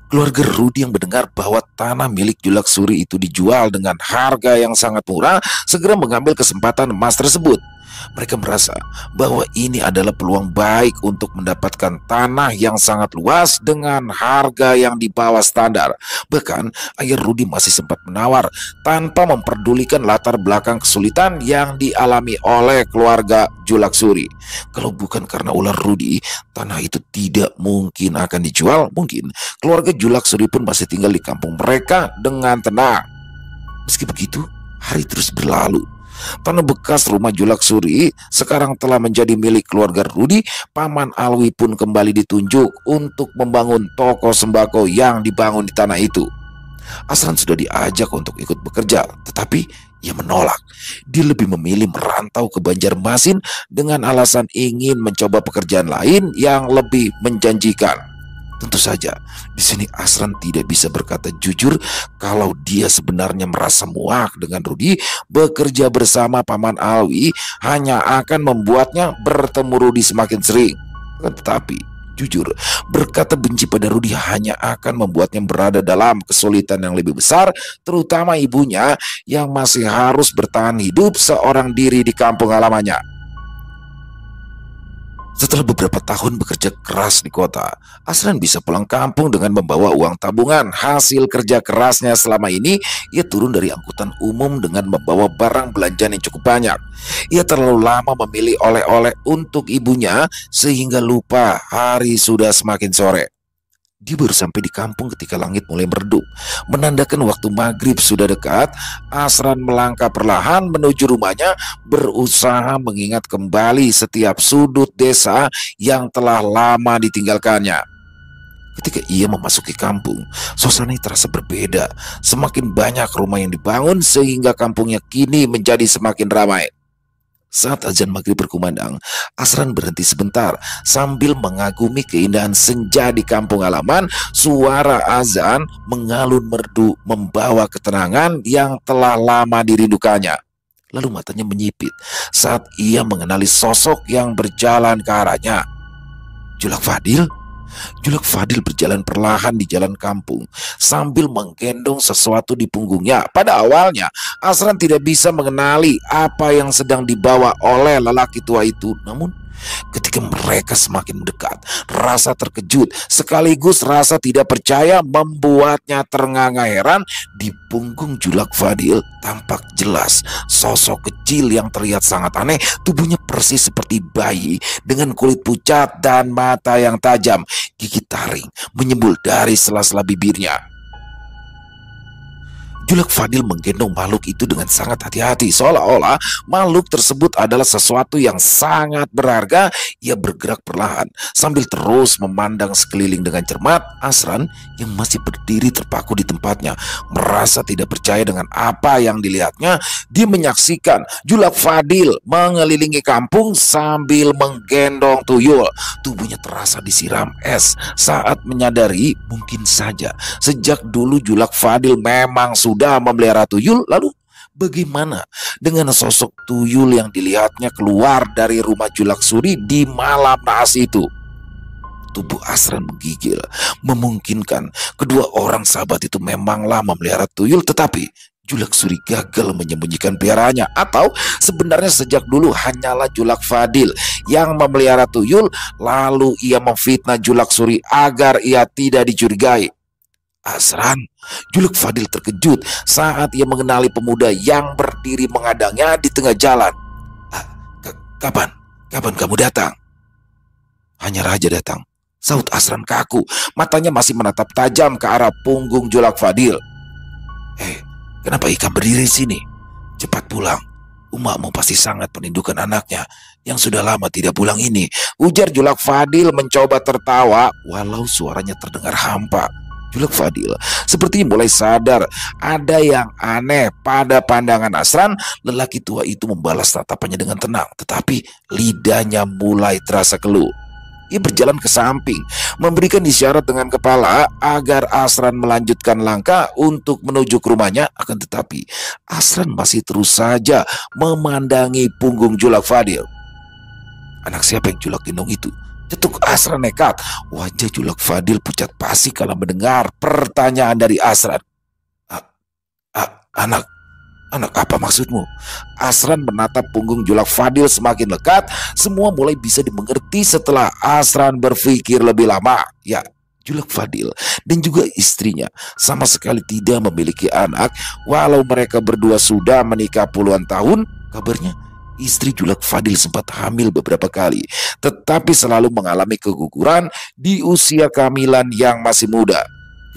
Keluarga Rudi yang mendengar bahwa tanah milik Julak Suri itu dijual dengan harga yang sangat murah segera mengambil kesempatan emas tersebut. Mereka merasa bahwa ini adalah peluang baik untuk mendapatkan tanah yang sangat luas dengan harga yang di bawah standar. Bahkan ayah Rudi masih sempat menawar tanpa memperdulikan latar belakang kesulitan yang dialami oleh keluarga Julak Suri. Kalau bukan karena ulah Rudi, tanah itu tidak mungkin akan dijual. Mungkin keluarga Julak Suri pun masih tinggal di kampung mereka dengan tenang. Meski begitu, hari terus berlalu. Tanah bekas rumah Julak Suri sekarang telah menjadi milik keluarga Rudi. Paman Alwi pun kembali ditunjuk untuk membangun toko sembako yang dibangun di tanah itu. Asran sudah diajak untuk ikut bekerja, tetapi ia menolak. Dia lebih memilih merantau ke Banjarmasin dengan alasan ingin mencoba pekerjaan lain yang lebih menjanjikan. Tentu saja, di sini Asran tidak bisa berkata jujur kalau dia sebenarnya merasa muak dengan Rudi. Bekerja bersama Paman Alwi hanya akan membuatnya bertemu Rudi semakin sering. Tetapi, jujur, berkata benci pada Rudi hanya akan membuatnya berada dalam kesulitan yang lebih besar, terutama ibunya yang masih harus bertahan hidup seorang diri di kampung halamannya. Setelah beberapa tahun bekerja keras di kota, Asran bisa pulang kampung dengan membawa uang tabungan hasil kerja kerasnya selama ini. Ia turun dari angkutan umum dengan membawa barang belanjaan yang cukup banyak. Ia terlalu lama memilih oleh-oleh untuk ibunya sehingga lupa hari sudah semakin sore. Dia baru sampai di kampung ketika langit mulai meredup, menandakan waktu maghrib sudah dekat. Asran melangkah perlahan menuju rumahnya, berusaha mengingat kembali setiap sudut desa yang telah lama ditinggalkannya. Ketika ia memasuki kampung, suasana terasa berbeda. Semakin banyak rumah yang dibangun sehingga kampungnya kini menjadi semakin ramai. Saat azan maghrib berkumandang, Asran berhenti sebentar sambil mengagumi keindahan senja di kampung halaman. Suara azan mengalun merdu membawa ketenangan yang telah lama dirindukannya. Lalu matanya menyipit saat ia mengenali sosok yang berjalan ke arahnya. Julak Fadil? Julak Fadil berjalan perlahan di jalan kampung sambil menggendong sesuatu di punggungnya. Pada awalnya, Asran tidak bisa mengenali apa yang sedang dibawa oleh lelaki tua itu. Namun, ketika mereka semakin mendekat, rasa terkejut sekaligus rasa tidak percaya membuatnya ternganga heran. Di punggung Julak Fadil tampak jelas sosok kecil yang terlihat sangat aneh. Tubuhnya persis seperti bayi dengan kulit pucat dan mata yang tajam. Gigi taring menyembul dari sela-sela bibirnya. Julak Fadil menggendong makhluk itu dengan sangat hati-hati, seolah-olah makhluk tersebut adalah sesuatu yang sangat berharga. Ia bergerak perlahan sambil terus memandang sekeliling dengan cermat. Asran yang masih berdiri terpaku di tempatnya merasa tidak percaya dengan apa yang dilihatnya. Dia menyaksikan Julak Fadil mengelilingi kampung sambil menggendong tuyul. Tubuhnya terasa disiram es saat menyadari mungkin saja sejak dulu Julak Fadil memang sudah memelihara tuyul. Lalu bagaimana dengan sosok tuyul yang dilihatnya keluar dari rumah Julak Suri di malam naas itu? Tubuh Asran menggigil, memungkinkan kedua orang sahabat itu memanglah memelihara tuyul, tetapi Julak Suri gagal menyembunyikan peliharaannya. Atau sebenarnya sejak dulu hanyalah Julak Fadil yang memelihara tuyul, lalu ia memfitnah Julak Suri agar ia tidak dicurigai. Asran, Julak Fadil terkejut saat ia mengenali pemuda yang berdiri menghadangnya di tengah jalan. Kapan kamu datang? Hanya Raja datang, saut Asran kaku. Matanya masih menatap tajam ke arah punggung Julak Fadil. Kenapa Ika berdiri di sini? Cepat pulang. Umakmu pasti sangat merindukan anaknya yang sudah lama tidak pulang ini, ujar Julak Fadil mencoba tertawa walau suaranya terdengar hampa. Julak Fadil seperti mulai sadar ada yang aneh pada pandangan Asran. Lelaki tua itu membalas tatapannya dengan tenang, tetapi lidahnya mulai terasa keluh. Ia berjalan ke samping, memberikan isyarat dengan kepala agar Asran melanjutkan langkah untuk menuju ke rumahnya. Akan tetapi Asran masih terus saja memandangi punggung Julak Fadil. Anak siapa yang Julak gendong itu? Cetuk Asran nekat. Wajah Julak Fadil pucat pasi kala mendengar pertanyaan dari Asran. Anak apa maksudmu? Asran menatap punggung Julak Fadil semakin lekat. Semua mulai bisa dimengerti setelah Asran berpikir lebih lama. Ya, Julak Fadil dan juga istrinya sama sekali tidak memiliki anak. Walau mereka berdua sudah menikah puluhan tahun, kabarnya istri Julak Fadil sempat hamil beberapa kali, tetapi selalu mengalami keguguran di usia kehamilan yang masih muda.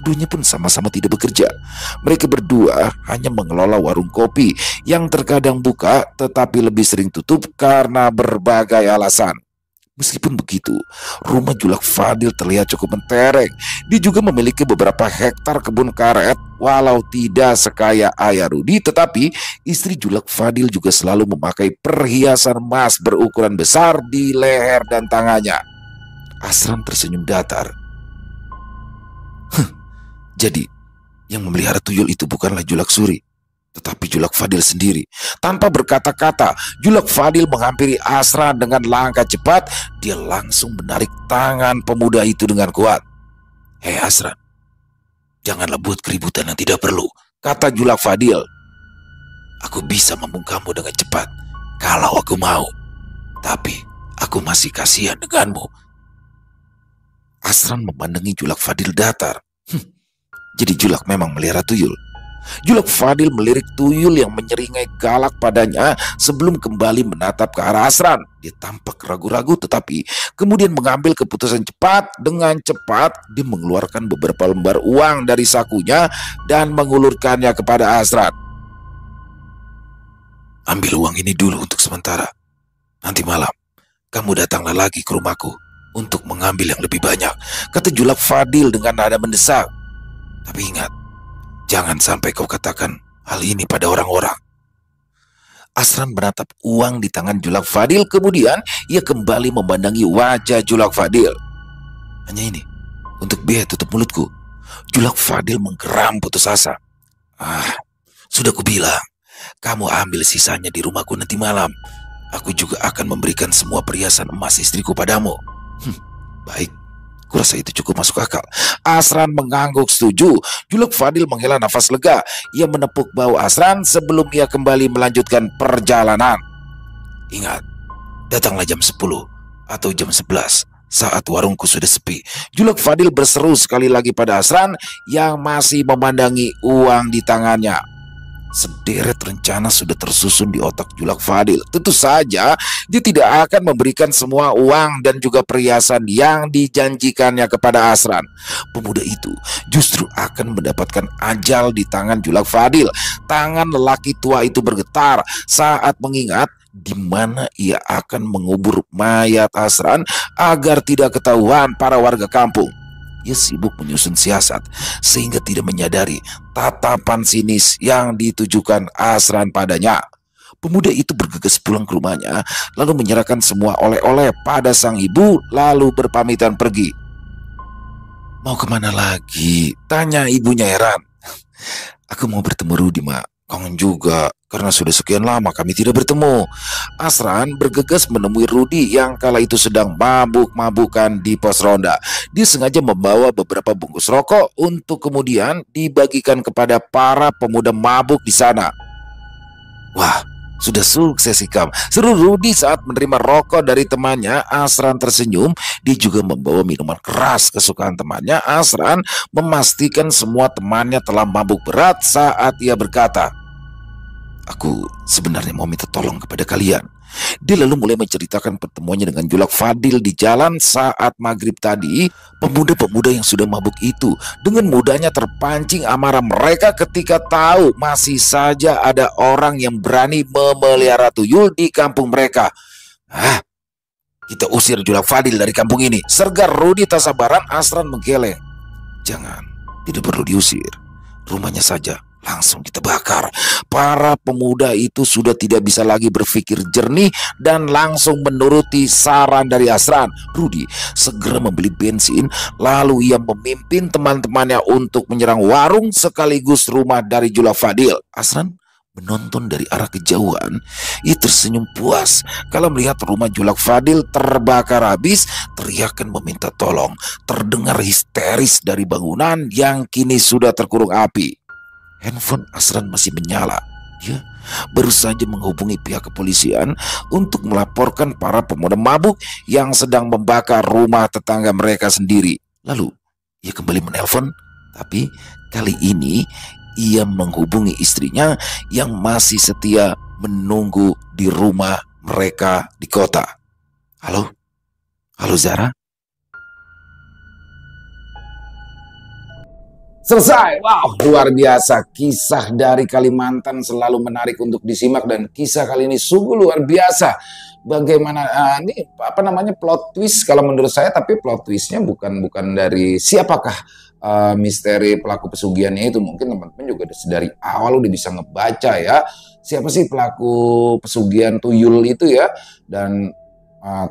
Keduanya pun sama-sama tidak bekerja. Mereka berdua hanya mengelola warung kopi yang terkadang buka tetapi lebih sering tutup karena berbagai alasan. Meskipun begitu, rumah Julak Fadil terlihat cukup mentereng. Dia juga memiliki beberapa hektar kebun karet. Walau tidak sekaya ayah Rudi, tetapi istri Julak Fadil juga selalu memakai perhiasan emas berukuran besar di leher dan tangannya. Asran tersenyum datar. Jadi, yang memelihara tuyul itu bukanlah Julak Suri, tetapi Julak Fadil sendiri. Tanpa berkata-kata, Julak Fadil menghampiri Asran dengan langkah cepat. Dia langsung menarik tangan pemuda itu dengan kuat. Hei Asran, janganlah buat keributan yang tidak perlu, kata Julak Fadil. Aku bisa membungkammu dengan cepat kalau aku mau, tapi aku masih kasihan denganmu. Asran memandangi Julak Fadil datar. Jadi Julak memang melihara tuyul. Julak Fadil melirik tuyul yang menyeringai galak padanya sebelum kembali menatap ke arah Asran. Dia tampak ragu-ragu tetapi kemudian mengambil keputusan cepat. Dengan cepat dia mengeluarkan beberapa lembar uang dari sakunya dan mengulurkannya kepada Asran. "Ambil uang ini dulu untuk sementara. Nanti malam kamu datanglah lagi ke rumahku untuk mengambil yang lebih banyak," kata Julak Fadil dengan nada mendesak. "Tapi ingat, jangan sampai kau katakan hal ini pada orang-orang." Asran menatap uang di tangan Julak Fadil, kemudian ia kembali memandangi wajah Julak Fadil. "Hanya ini, untuk biaya tutup mulutku." Julak Fadil menggeram putus asa. Sudah kubilang, kamu ambil sisanya di rumahku nanti malam. Aku juga akan memberikan semua perhiasan emas istriku padamu." Baik, kurasa itu cukup masuk akal. Asran mengangguk setuju. Julak Fadil menghela nafas lega. Ia menepuk bahu Asran sebelum ia kembali melanjutkan perjalanan. "Ingat, datanglah jam 10 atau jam 11 saat warungku sudah sepi." Julak Fadil berseru sekali lagi pada Asran yang masih memandangi uang di tangannya. Sederet rencana sudah tersusun di otak Julak Fadil. Tentu saja dia tidak akan memberikan semua uang dan juga perhiasan yang dijanjikannya kepada Asran. Pemuda itu justru akan mendapatkan ajal di tangan Julak Fadil. Tangan lelaki tua itu bergetar saat mengingat di mana ia akan mengubur mayat Asran agar tidak ketahuan para warga kampung. Ia sibuk menyusun siasat sehingga tidak menyadari tatapan sinis yang ditujukan Asran padanya. Pemuda itu bergegas pulang ke rumahnya lalu menyerahkan semua oleh-oleh pada sang ibu lalu berpamitan pergi. "Mau kemana lagi?" tanya ibunya heran. "Aku mau bertemu Rudi, Mak. Kangen juga karena sudah sekian lama kami tidak bertemu." Asran bergegas menemui Rudi yang kala itu sedang mabuk-mabukan di pos ronda. Dia sengaja membawa beberapa bungkus rokok untuk kemudian dibagikan kepada para pemuda mabuk di sana. "Wah, sudah sukses Ikam," seru Rudi saat menerima rokok dari temannya. Asran tersenyum. Dia juga membawa minuman keras kesukaan temannya. Asran memastikan semua temannya telah mabuk berat saat ia berkata, "Aku sebenarnya mau minta tolong kepada kalian." Dia lalu mulai menceritakan pertemuannya dengan Julak Fadil di jalan saat maghrib tadi. Pemuda-pemuda yang sudah mabuk itu dengan mudahnya terpancing amarah mereka ketika tahu masih saja ada orang yang berani memelihara tuyul di kampung mereka. "Kita usir Julak Fadil dari kampung ini," sergar Rudi tak sabaran. Asran menggeleng. "Jangan, tidak perlu diusir. Rumahnya saja langsung kita bakar." Para pemuda itu sudah tidak bisa lagi berpikir jernih dan langsung menuruti saran dari Asran. Rudi segera membeli bensin lalu ia memimpin teman-temannya untuk menyerang warung sekaligus rumah dari Julak Fadil. Asran menonton dari arah kejauhan. Ia tersenyum puas kalau melihat rumah Julak Fadil terbakar habis. Teriakan meminta tolong terdengar histeris dari bangunan yang kini sudah terkurung api. Handphone Asran masih menyala. Dia baru saja menghubungi pihak kepolisian untuk melaporkan para pemuda mabuk yang sedang membakar rumah tetangga mereka sendiri. Lalu ia kembali menelpon, tapi kali ini ia menghubungi istrinya yang masih setia menunggu di rumah mereka di kota. "Halo? Halo Zara?" Selesai. Wow, luar biasa. Kisah dari Kalimantan selalu menarik untuk disimak dan kisah kali ini sungguh luar biasa. Bagaimana ini apa namanya plot twist kalau menurut saya, tapi plot twistnya bukan dari siapakah misteri pelaku pesugihannya itu. Mungkin teman-teman juga dari awal udah bisa ngebaca ya siapa sih pelaku pesugihan tuyul itu ya. Dan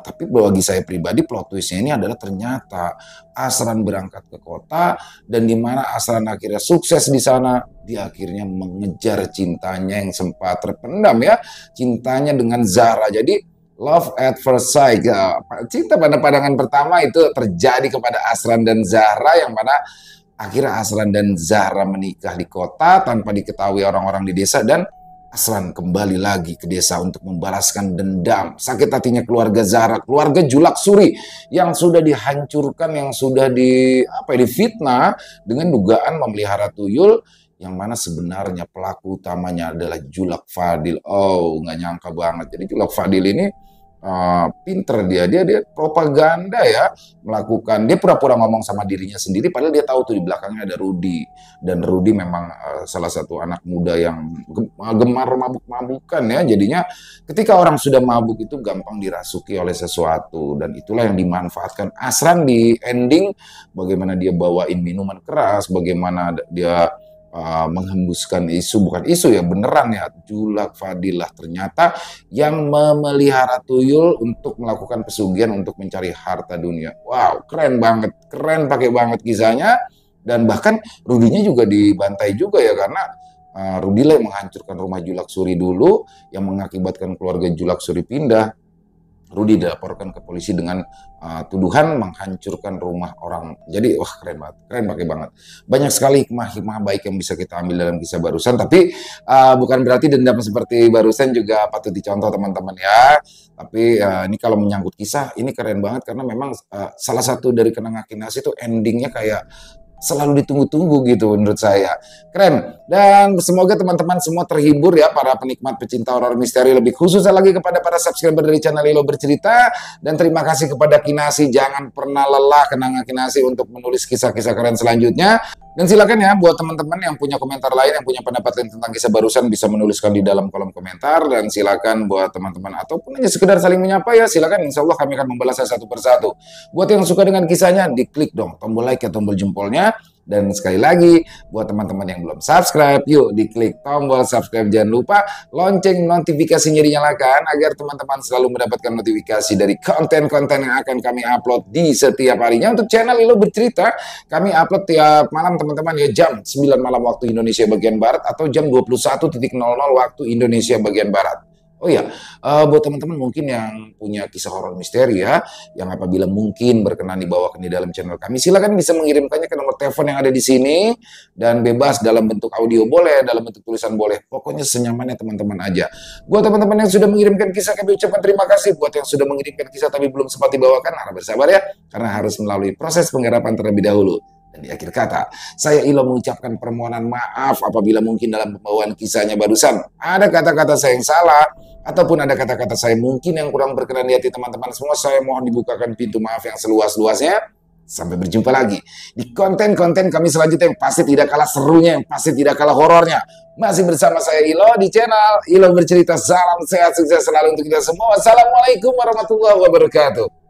tapi bagi saya pribadi plot twistnya ini adalah ternyata Asran berangkat ke kota dan di mana Asran akhirnya sukses di sana, dia akhirnya mengejar cintanya yang sempat terpendam ya, cintanya dengan Zara. Jadi love at first sight, ya, cinta pada pandangan pertama itu terjadi kepada Asran dan Zara, yang mana akhirnya Asran dan Zara menikah di kota tanpa diketahui orang-orang di desa, dan Asran kembali lagi ke desa untuk membalaskan dendam sakit hatinya keluarga Zara, keluarga Julak Suri yang sudah dihancurkan, yang sudah difitnah dengan dugaan memelihara tuyul yang mana sebenarnya pelaku utamanya adalah Julak Fadil. Oh, nggak nyangka banget. Jadi Julak Fadil ini pinter dia propaganda ya, melakukan, dia pura-pura ngomong sama dirinya sendiri padahal dia tahu tuh di belakangnya ada Rudy, dan Rudy memang salah satu anak muda yang gemar mabuk-mabukan ya. Jadinya ketika orang sudah mabuk itu gampang dirasuki oleh sesuatu, dan itulah yang dimanfaatkan Asran di ending, bagaimana dia bawain minuman keras, bagaimana dia menghembuskan isu, bukan isu ya, beneran ya, Julak Fadilah ternyata yang memelihara tuyul untuk melakukan pesugihan untuk mencari harta dunia. Wow, keren banget, keren pakai banget kisahnya. Dan bahkan Rudinya juga dibantai juga ya, karena Rudi lah yang menghancurkan rumah Julak Suri dulu, yang mengakibatkan keluarga Julak Suri pindah. Rudy dilaporkan ke polisi dengan tuduhan menghancurkan rumah orang. Jadi wah, keren banget, keren pakai banget. Banyak sekali hikmah-hikmah baik yang bisa kita ambil dalam kisah barusan, tapi bukan berarti dendam seperti barusan juga patut dicontoh teman-teman ya. Tapi ini kalau menyangkut kisah, ini keren banget karena memang salah satu dari Kenanga Kinasi itu endingnya kayak selalu ditunggu-tunggu gitu menurut saya. Keren. Dan semoga teman-teman semua terhibur ya, para penikmat pecinta horor misteri, lebih khususnya lagi kepada para subscriber dari channel Ilo Bercerita. Dan terima kasih kepada Kinasi, jangan pernah lelah Kenanga Kinasi untuk menulis kisah-kisah keren selanjutnya. Dan silakan ya buat teman-teman yang punya komentar lain, yang punya pendapat lain tentang kisah barusan, bisa menuliskan di dalam kolom komentar. Dan silakan buat teman-teman ataupun hanya sekedar saling menyapa ya, silakan, insya Allah kami akan membalasnya satu persatu. Buat yang suka dengan kisahnya, diklik dong tombol like ya, tombol jempolnya. Dan sekali lagi, buat teman-teman yang belum subscribe, yuk diklik tombol subscribe. Jangan lupa lonceng notifikasinya dinyalakan agar teman-teman selalu mendapatkan notifikasi dari konten-konten yang akan kami upload di setiap harinya. Untuk channel Ilo Bercerita, kami upload tiap malam teman-teman ya, jam 9 malam waktu Indonesia bagian Barat atau jam 21.00 waktu Indonesia bagian Barat. Oh ya, buat teman-teman mungkin yang punya kisah horor misteri ya, yang apabila mungkin berkenan dibawakan di dalam channel kami, silakan bisa mengirimkannya ke nomor telepon yang ada di sini, dan bebas dalam bentuk audio boleh, dalam bentuk tulisan boleh, pokoknya senyamannya teman-teman aja. Buat teman-teman yang sudah mengirimkan kisah, kami ucapkan terima kasih. Buat yang sudah mengirimkan kisah tapi belum sempat dibawakan, harap bersabar ya, karena harus melalui proses penggarapan terlebih dahulu. Dan di akhir kata, saya Ilo mengucapkan permohonan maaf apabila mungkin dalam pembawaan kisahnya barusan ada kata-kata saya yang salah, ataupun ada kata-kata saya mungkin yang kurang berkenan di hati teman-teman semua. Saya mohon dibukakan pintu maaf yang seluas-luasnya. Sampai berjumpa lagi di konten-konten kami selanjutnya yang pasti tidak kalah serunya, yang pasti tidak kalah horornya. Masih bersama saya Ilo di channel Ilo Bercerita. Salam sehat, sukses selalu untuk kita semua. Wassalamualaikum warahmatullahi wabarakatuh.